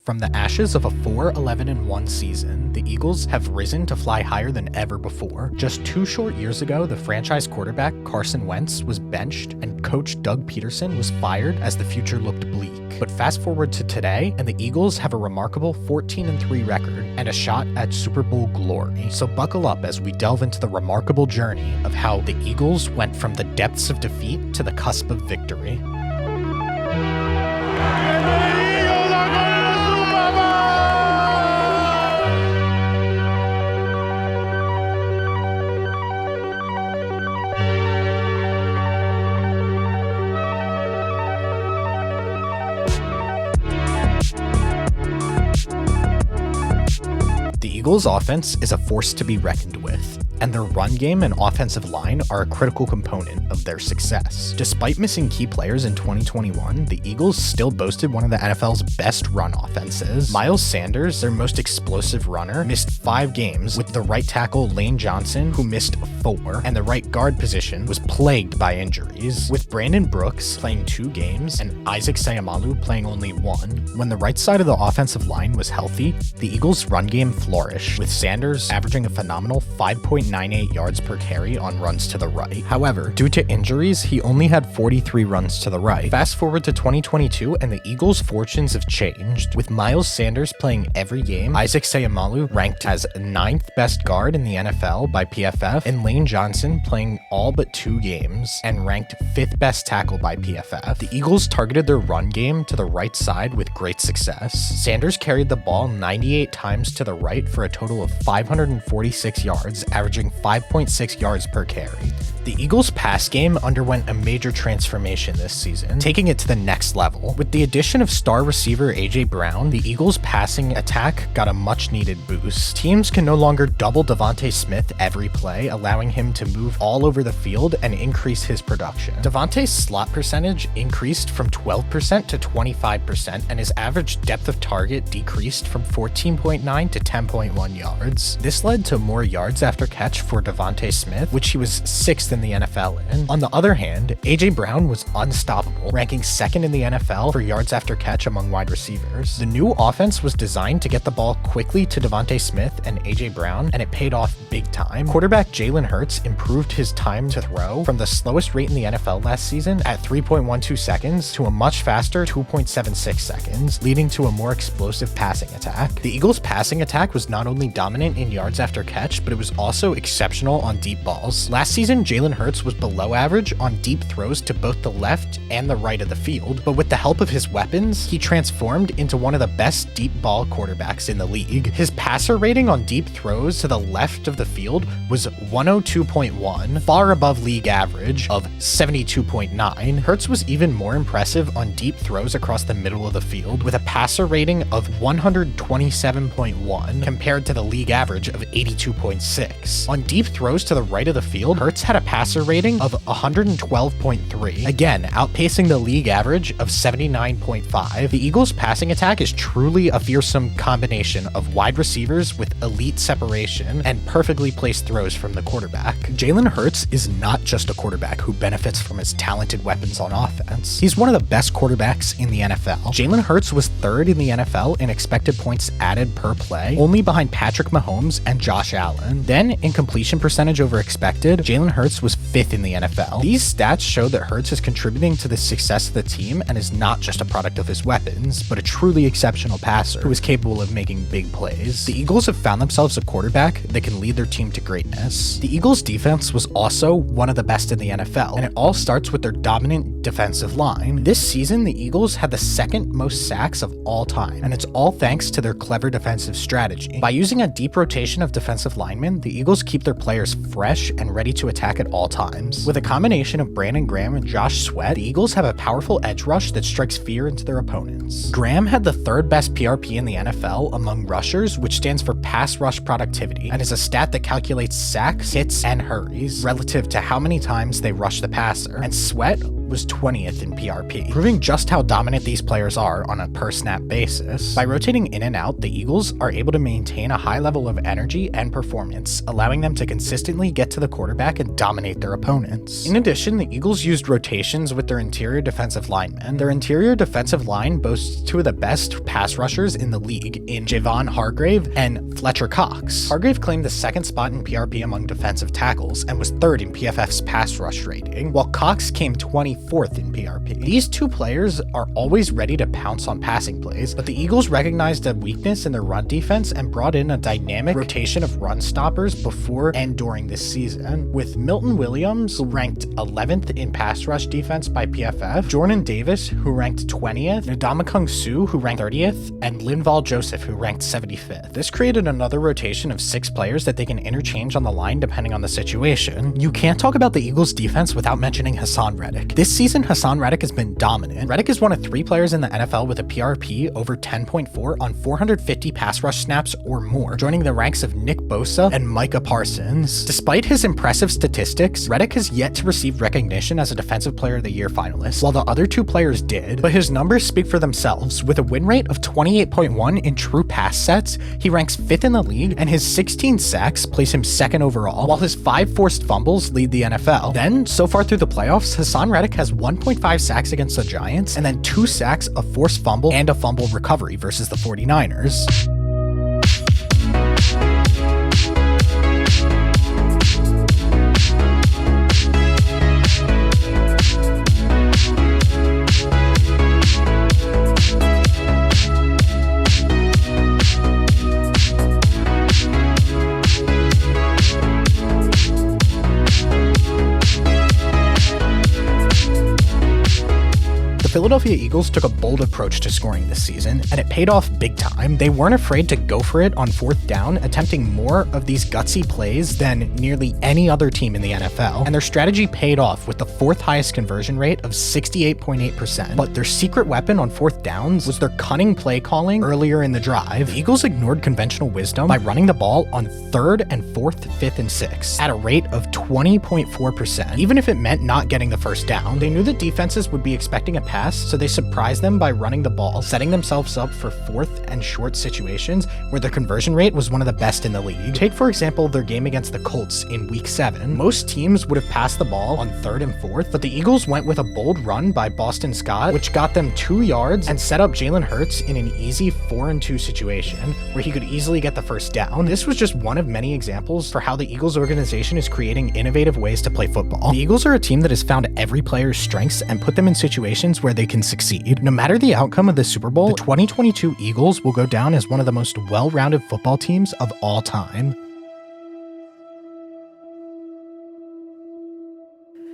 From the ashes of a 4-11-1 season, the Eagles have risen to fly higher than ever before. Just 2 short years ago, the franchise quarterback Carson Wentz was benched and coach Doug Peterson was fired as the future looked bleak. But fast forward to today, and the Eagles have a remarkable 14-3 record and a shot at Super Bowl glory. So buckle up as we delve into the remarkable journey of how the Eagles went from the depths of defeat to the cusp of victory. The Eagles' offense is a force to be reckoned with, and their run game and offensive line are a critical component of their success. Despite missing key players in 2021, the Eagles still boasted one of the NFL's best run offenses. Miles Sanders, their most explosive runner, missed 5 games, with the right tackle Lane Johnson, who missed 4, and the right guard position was plagued by injuries, with Brandon Brooks playing 2 games and Isaac Seamulo playing only 1. When the right side of the offensive line was healthy, the Eagles' run game flourished, with Sanders averaging a phenomenal 5.98 yards per carry on runs to the right. However, due to injuries, he only had 43 runs to the right. Fast forward to 2022, and the Eagles' fortunes have changed, with Miles Sanders playing every game, Isaac Seamulo ranked as 9th best guard in the NFL by PFF, and Lane Johnson playing all but 2 games and ranked 5th best tackle by PFF. The Eagles targeted their run game to the right side with great success. Sanders carried the ball 98 times to the right for a total of 546 yards, averaging 5.6 yards per carry. The Eagles' pass game underwent a major transformation this season, taking it to the next level. With the addition of star receiver A.J. Brown, the Eagles' passing attack got a much-needed boost. Teams can no longer double Devontae Smith every play, allowing him to move all over the field and increase his production. Devontae's slot percentage increased from 12% to 25%, and his average depth of target decreased from 14.9 to 10.1 yards. This led to more yards after catch for Devontae Smith, which he was 6th in the NFL in. On the other hand, A.J. Brown was unstoppable, ranking 2nd in the NFL for yards after catch among wide receivers. The new offense was designed to get the ball quickly to Devontae Smith and A.J. Brown, and it paid off big time. Quarterback Jalen Hurts improved his time to throw from the slowest rate in the NFL last season at 3.12 seconds to a much faster 2.76 seconds, leading to a more explosive passing attack. The Eagles' passing attack was not only dominant in yards after catch, but it was also exceptional on deep balls. Last season, Jalen Hurts was below average on deep throws to both the left and the right of the field, but with the help of his weapons, he transformed into one of the best deep ball quarterbacks in the league. His passer rating on deep throws to the left of the field was 102.1, far above league average of 72.9. Hurts was even more impressive on deep throws across the middle of the field, with a passer rating of 127.1 compared to the league average of 82.6. On deep throws to the right of the field, Hurts had a passer rating of 112.3, again outpacing the league average of 79.5. The Eagles' passing attack is truly a fearsome combination of wide receivers with elite separation and perfectly placed throws from the quarterback. Jalen Hurts is not just a quarterback who benefits from his talented weapons on offense. He's one of the best quarterbacks in the NFL. Jalen Hurts was 3rd in the NFL in expected points added per play, only behind Patrick Mahomes and Josh Allen. Then, in completion percentage over expected, Jalen Hurts was 5th in the NFL. These stats show that Hurts is contributing to the success of the team and is not just a product of his weapons, but a truly exceptional passer who is capable of making big plays. The Eagles have found themselves a quarterback that can lead their team to greatness. The Eagles' defense was also one of the best in the NFL, and it all starts with their dominant defensive line. This season, the Eagles had the 2nd most sacks of all time, and it's all thanks to their clever defensive strategy. By using a deep rotation of defensive linemen, the Eagles keep their players fresh and ready to attack at all times. With a combination of Brandon Graham and Josh Sweat, the Eagles have a powerful edge rush that strikes fear into their opponents. Graham had the 3rd best PRP in the NFL among rushers, which stands for pass rush productivity, and is a stat that calculates sacks, hits, and hurries relative to how many times they rush the passer. And Sweat was 20th in PRP, proving just how dominant these players are on a per-snap basis. By rotating in and out, the Eagles are able to maintain a high level of energy and performance, allowing them to consistently get to the quarterback and dominate their opponents. In addition, the Eagles used rotations with their interior defensive linemen. Their interior defensive line boasts two of the best pass rushers in the league in Javon Hargrave and Fletcher Cox. Hargrave claimed the second spot in PRP among defensive tackles and was third in PFF's pass rush rating, while Cox came 24th in PRP. These two players are always ready to pounce on passing plays, but the Eagles recognized a weakness in their run defense and brought in a dynamic rotation of run stoppers before and during this season, with Milton Williams, who ranked 11th in pass rush defense by PFF, Jordan Davis, who ranked 20th, Ndamukong Suh, who ranked 30th, and Linval Joseph, who ranked 75th. This created another rotation of 6 players that they can interchange on the line depending on the situation. You can't talk about the Eagles defense without mentioning Hassan Reddick. This season, Hassan Reddick has been dominant. Reddick is one of 3 players in the NFL with a PRP over 10.4 on 450 pass rush snaps or more, joining the ranks of Nick Bosa and Micah Parsons. Despite his impressive statistics, Reddick has yet to receive recognition as a Defensive Player of the Year finalist, while the other 2 players did, but his numbers speak for themselves. With a win rate of 28.1 in true pass sets, he ranks 5th in the league, and his 16 sacks place him 2nd overall, while his 5 forced fumbles lead the NFL. Then, so far through the playoffs, Hassan Reddick has 1.5 sacks against the Giants, and then 2 sacks, a forced fumble, and a fumble recovery versus the 49ers. The Philadelphia Eagles took a bold approach to scoring this season, and it paid off big time. They weren't afraid to go for it on 4th down, attempting more of these gutsy plays than nearly any other team in the NFL, and their strategy paid off with the 4th highest conversion rate of 68.8%. But their secret weapon on 4th downs was their cunning play calling earlier in the drive. The Eagles ignored conventional wisdom by running the ball on 3rd and 4th, 5th, and 6th at a rate of 20.4%. Even if it meant not getting the first down, they knew that defenses would be expecting a pass, so they surprised them by running the ball, setting themselves up for 4th and short situations where their conversion rate was one of the best in the league. Take, for example, their game against the Colts in Week 7. Most teams would have passed the ball on 3rd and 4th, but the Eagles went with a bold run by Boston Scott, which got them 2 yards and set up Jalen Hurts in an easy 4-and-2 situation where he could easily get the first down. This was just one of many examples for how the Eagles organization is creating innovative ways to play football. The Eagles are a team that has found every player's strengths and put them in situations where they can succeed. No matter the outcome of the Super Bowl, the 2022 Eagles will go down as one of the most well-rounded football teams of all time.